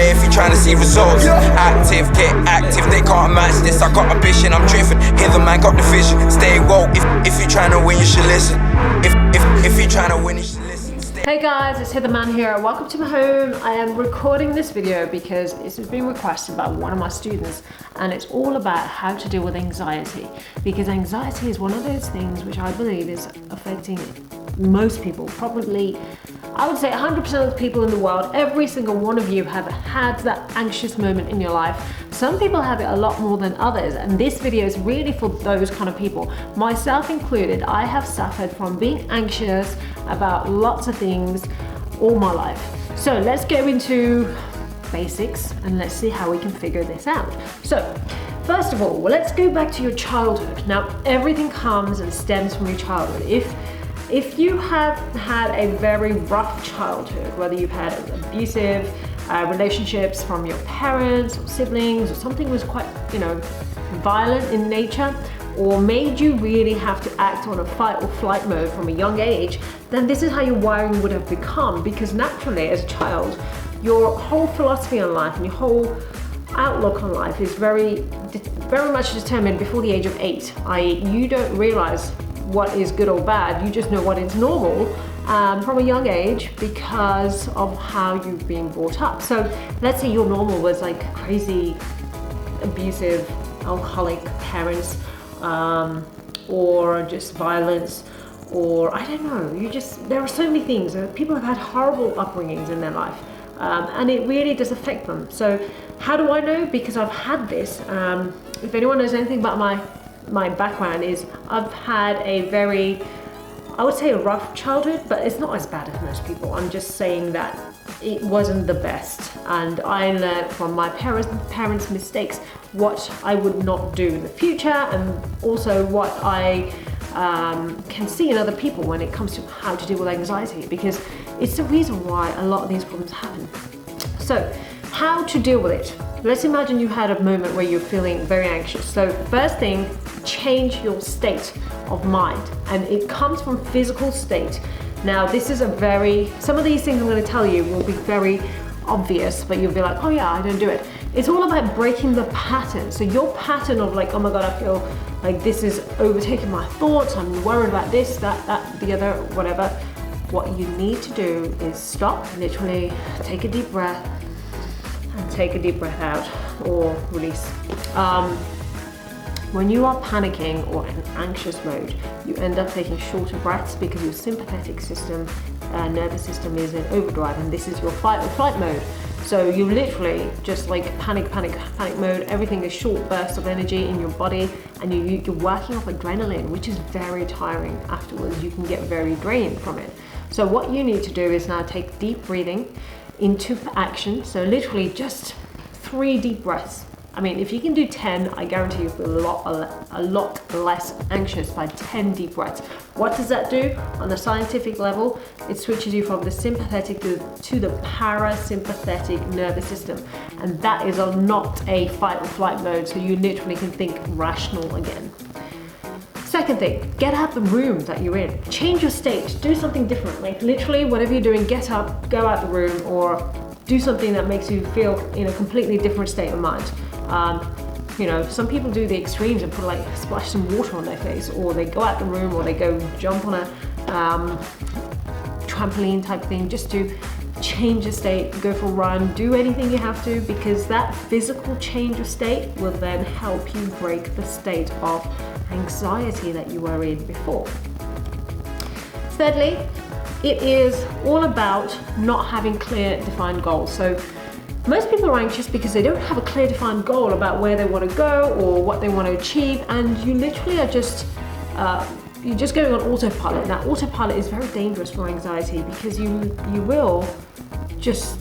anywhere if you're trying to see results. Active, get active, they can't match this. I got ambition, I'm driven. Hither Mann got the vision. Stay woke, if you're trying to win, you should listen. If you're trying to win, you should listen. Hey guys, it's Hither Mann here. Welcome to my home. I am recording this video because this has been requested by one of my students, and it's all about how to deal with anxiety, because anxiety is one of those things which I believe is affecting most people. Probably, I would say 100% of the people in the world, every single one of you have had that anxious moment in your life. Some people have it a lot more than others, and this video is really for those kind of people, myself included. I have suffered from being anxious about lots of things all my life. So let's go into basics and let's see how we can figure this out. So first of all, let's go back to your childhood. Now, everything comes and stems from your childhood. If you have had a very rough childhood, whether you've had abusive relationships from your parents or siblings, or something was quite, violent in nature, or made you really have to act on a fight or flight mode from a young age, then this is how your wiring would have become. Because naturally, as a child, your whole philosophy on life and your whole outlook on life is very much determined before the age of 8. i.e., you don't realize what is good or bad, you just know what is normal from a young age because of how you've been brought up. So let's say your normal was like crazy, abusive, alcoholic parents, or just violence, or I don't know, there are so many things. People have had horrible upbringings in their life, and it really does affect them. So how do I know? Because I've had this. If anyone knows anything about my background, is I've had a very, I would say, a rough childhood, but it's not as bad as most people. I'm just saying that it wasn't the best, and I learned from my parents' mistakes what I would not do in the future, and also what I can see in other people when it comes to how to deal with anxiety, because it's the reason why a lot of these problems happen. So how to deal with it? Let's imagine you had a moment where you're feeling very anxious. So first thing, change your state of mind, and it comes from physical state. Now this is some of these things I'm going to tell you will be very obvious, but you'll be like, oh yeah, I don't do it. It's all about breaking the pattern. So your pattern of like, oh my God, I feel like this is overtaking my thoughts, I'm worried about this, that, the other, whatever. What you need to do is stop, literally take a deep breath, and take a deep breath out, or release. When you are panicking or in anxious mode, you end up taking shorter breaths because your sympathetic system, nervous system is in overdrive, and this is your fight or flight mode. So you literally just like panic mode. Everything is short bursts of energy in your body, and you're working off adrenaline, which is very tiring afterwards. You can get very drained from it. So what you need to do is now take deep breathing into action. So literally just 3 deep breaths. I mean, if you can do 10, I guarantee you'll feel a lot less anxious by 10 deep breaths. What does that do? On the scientific level, it switches you from the sympathetic to the parasympathetic nervous system. And that is not a fight or flight mode, so you literally can think rational again. Second thing, get out the room that you're in. Change your state, do something different. Like literally, whatever you're doing, get up, go out the room, or do something that makes you feel in a completely different state of mind. Some people do the extremes and splash some water on their face, or they go out the room, or they go jump on a trampoline type thing, just to change your state, go for a run, do anything you have to, because that physical change of state will then help you break the state of anxiety that you were in before. Thirdly, it is all about not having clear, defined goals. So most people are anxious because they don't have a clear, defined goal about where they want to go or what they want to achieve, and you literally are just you're just going on autopilot. Now, autopilot is very dangerous for anxiety because you will just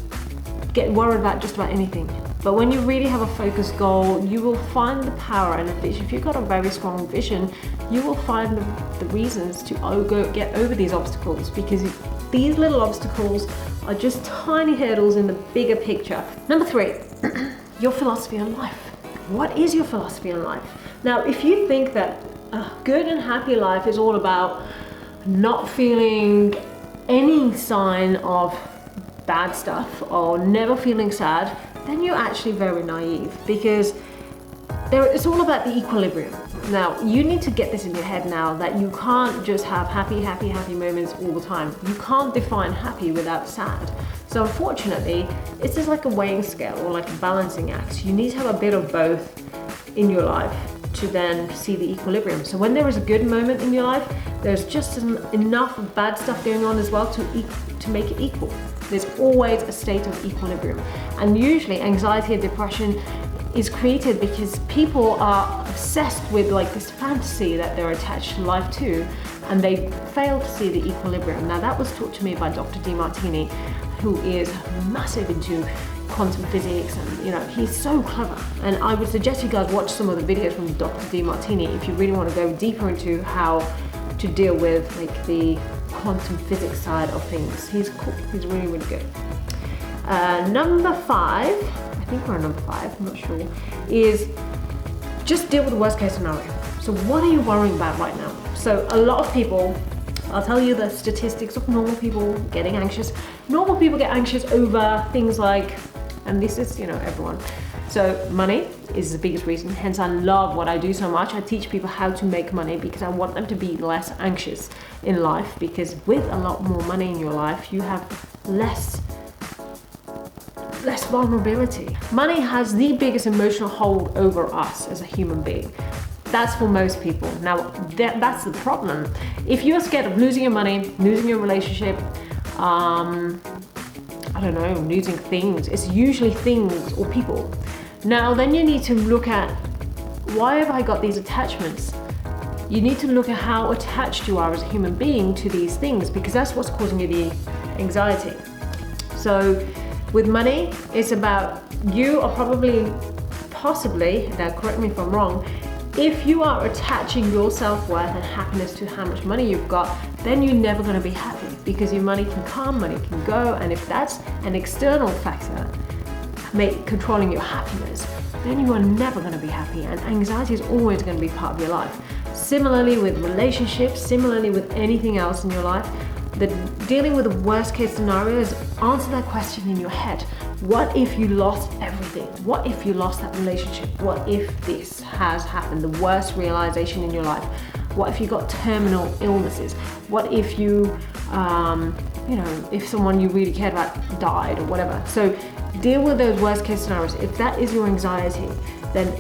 get worried about just about anything. But when you really have a focused goal, you will find the power, and if you've got a very strong vision, you will find the reasons to get over these obstacles, because these little obstacles are just tiny hurdles in the bigger picture. Number 3, your philosophy on life. What is your philosophy on life? Now, if you think that a good and happy life is all about not feeling any sign of bad stuff or never feeling sad, then you're actually very naive, because it's all about the equilibrium. Now, you need to get this in your head now, that you can't just have happy moments all the time. You can't define happy without sad. So unfortunately, it's just like a weighing scale or like a balancing act. You need to have a bit of both in your life to then see the equilibrium. So when there is a good moment in your life, there's just enough bad stuff going on as well to make it equal. There's always a state of equilibrium. And usually anxiety and depression is created because people are obsessed with like this fantasy that they're attached to life too, and they fail to see the equilibrium. Now that was taught to me by Dr. Demartini, who is massive into quantum physics, and he's so clever. And I would suggest you guys watch some of the videos from Dr. Demartini if you really want to go deeper into how to deal with like the quantum physics side of things. He's cool. He's really, really good. Number 5, I think we're on number 5, I'm not sure, is just deal with the worst case scenario. So what are you worrying about right now? So a lot of people, I'll tell you the statistics of normal people getting anxious. Normal people get anxious over things like, and this is, everyone. So money is the biggest reason. Hence I love what I do so much. I teach people how to make money because I want them to be less anxious in life, because with a lot more money in your life, you have less vulnerability. Money has the biggest emotional hold over us as a human being. That's for most people. Now, that's the problem. If you're scared of losing your money, losing your relationship, losing things, it's usually things or people. Now, then you need to look at, why have I got these attachments? You need to look at how attached you are as a human being to these things, because that's what's causing you the anxiety. So with money, it's about, you are possibly, now correct me if I'm wrong, if you are attaching your self-worth and happiness to how much money you've got, then you're never going to be happy, because your money can come, money can go, and if that's an external factor controlling your happiness, then you are never going to be happy, and anxiety is always going to be part of your life. Similarly with relationships, similarly with anything else in your life, dealing with the worst case scenarios, answer that question in your head. What if you lost everything? What if you lost that relationship? What if this has happened, the worst realization in your life? What if you got terminal illnesses? What if you, if someone you really cared about died or whatever? So deal with those worst case scenarios. If that is your anxiety, then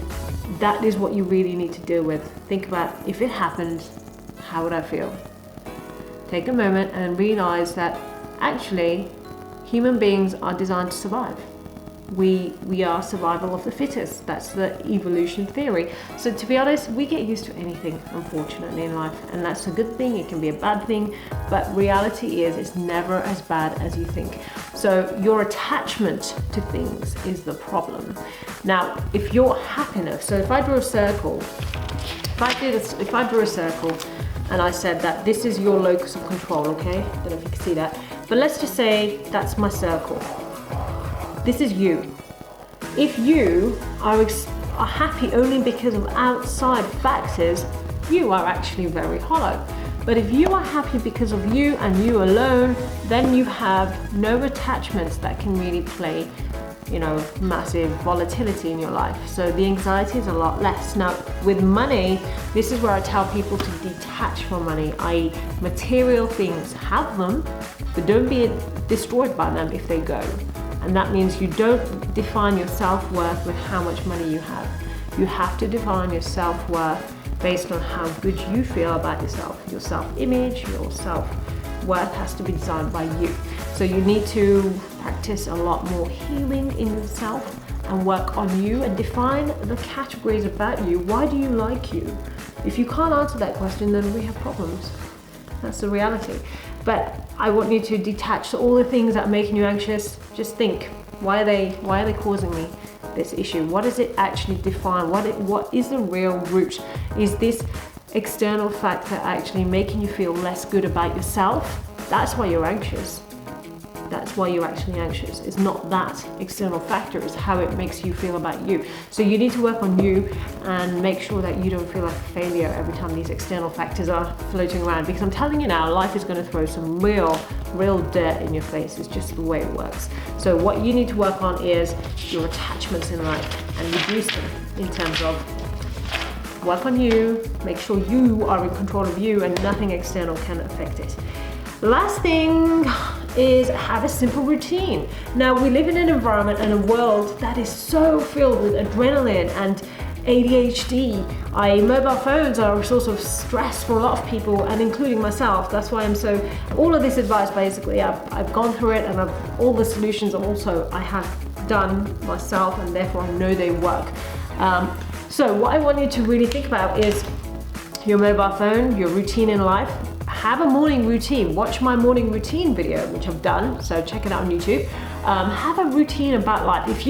that is what you really need to deal with. Think about, if it happened, how would I feel? Take a moment and realize that actually human beings are designed to survive. We are survival of the fittest. That's the evolution theory. So to be honest, we get used to anything, unfortunately, in life, and that's a good thing. It can be a bad thing, but reality is it's never as bad as you think. So your attachment to things is the problem. Now, if your happiness, so if I drew a circle, if I drew a circle and I said that this is your locus of control, okay? I don't know if you can see that, but let's just say that's my circle. This is you. If you are happy only because of outside factors, you are actually very hollow. But if you are happy because of you and you alone, then you have no attachments that can really play, massive volatility in your life. So the anxiety is a lot less. Now, with money, this is where I tell people to detach from money, i.e. material things. Have them, but don't be destroyed by them if they go. And that means you don't define your self-worth with how much money you have. You have to define your self-worth based on how good you feel about yourself. Your self-image, your self-worth has to be designed by you. So you need to practice a lot more healing in yourself and work on you and define the categories about you. Why do you like you? If you can't answer that question, then we have problems. That's the reality. But I want you to detach all the things that are making you anxious. Just think, why are they causing me this issue? What does it actually define? What is the real root? Is this external factor actually making you feel less good about yourself? That's why you're anxious. That's why you're actually anxious. It's not that external factor, it's how it makes you feel about you. So you need to work on you and make sure that you don't feel like a failure every time these external factors are floating around, because I'm telling you now, life is going to throw some real dirt in your face. It's just the way it works. So what you need to work on is your attachments in life and reduce them in terms of work on you, make sure you are in control of you and nothing external can affect it. Last thing is have a simple routine. Now we live in an environment and a world that is so filled with adrenaline and ADHD. Mobile phones are a source of stress for a lot of people, and including myself. That's why all of this advice basically, I've gone through it, and all the solutions also I have done myself, and therefore I know they work. So what I want you to really think about is your mobile phone, your routine in life. Have a morning routine. Watch my morning routine video, which I've done, so check it out on YouTube. Have a routine about life. If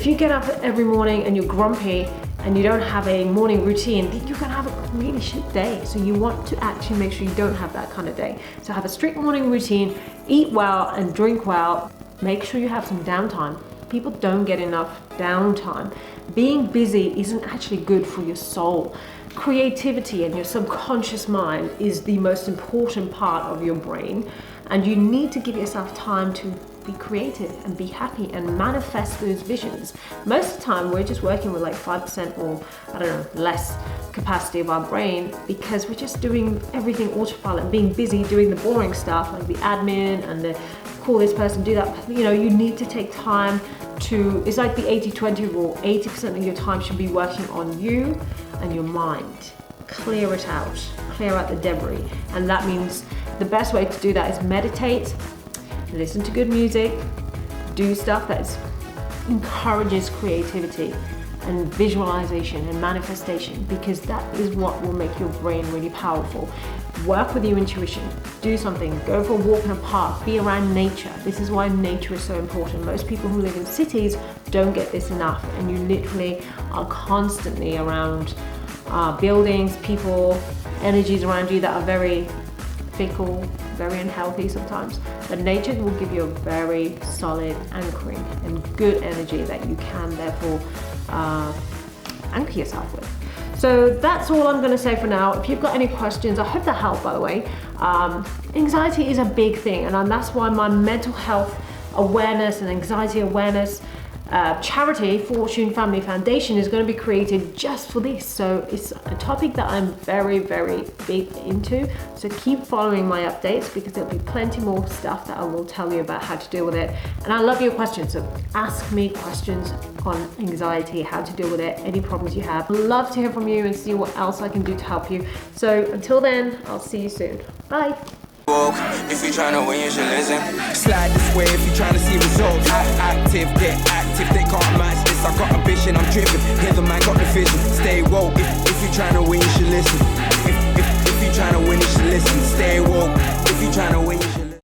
you get up every morning and you're grumpy and you don't have a morning routine, then you're gonna have a really shit day. So you want to actually make sure you don't have that kind of day. So have a strict morning routine, eat well and drink well. Make sure you have some downtime. People don't get enough downtime. Being busy isn't actually good for your soul. Creativity and your subconscious mind is the most important part of your brain, and you need to give yourself time to be creative and be happy and manifest those visions. Most of the time we're just working with like 5% or less capacity of our brain, because we're just doing everything autopilot, being busy doing the boring stuff like the admin and the call this person, do that. You need to take time to, it's like the 80-20 rule. 80% of your time should be working on you and your mind. Clear it out, clear out the debris. And that means the best way to do that is meditate, listen to good music, do stuff that encourages creativity and visualization and manifestation, because that is what will make your brain really powerful. Work with your intuition, do something, go for a walk in a park, be around nature. This is why nature is so important. Most people who live in cities don't get this enough, and you literally are constantly around buildings, people, energies around you that are very fickle, very unhealthy sometimes. But nature will give you a very solid anchoring and good energy that you can therefore anchor yourself with. So that's all I'm going to say for now. If you've got any questions, I hope that helped, by the way. Anxiety is a big thing, and that's why my mental health awareness and anxiety awareness charity, Fortune Family Foundation, is going to be created just for this. So it's a topic that I'm very big into. So keep following my updates, because there'll be plenty more stuff that I will tell you about how to deal with it. And I love your questions, so ask me questions on anxiety, how to deal with it, any problems you have. I'd love to hear from you and see what else I can do to help you. So until then, I'll see you soon. Bye. If you're trying to win, you should listen. Slide this way if you're trying to see results. Active, get active, they can't match this. I got ambition, I'm driven. Hither Mann got the vision. Stay woke if you're trying to win, you should listen.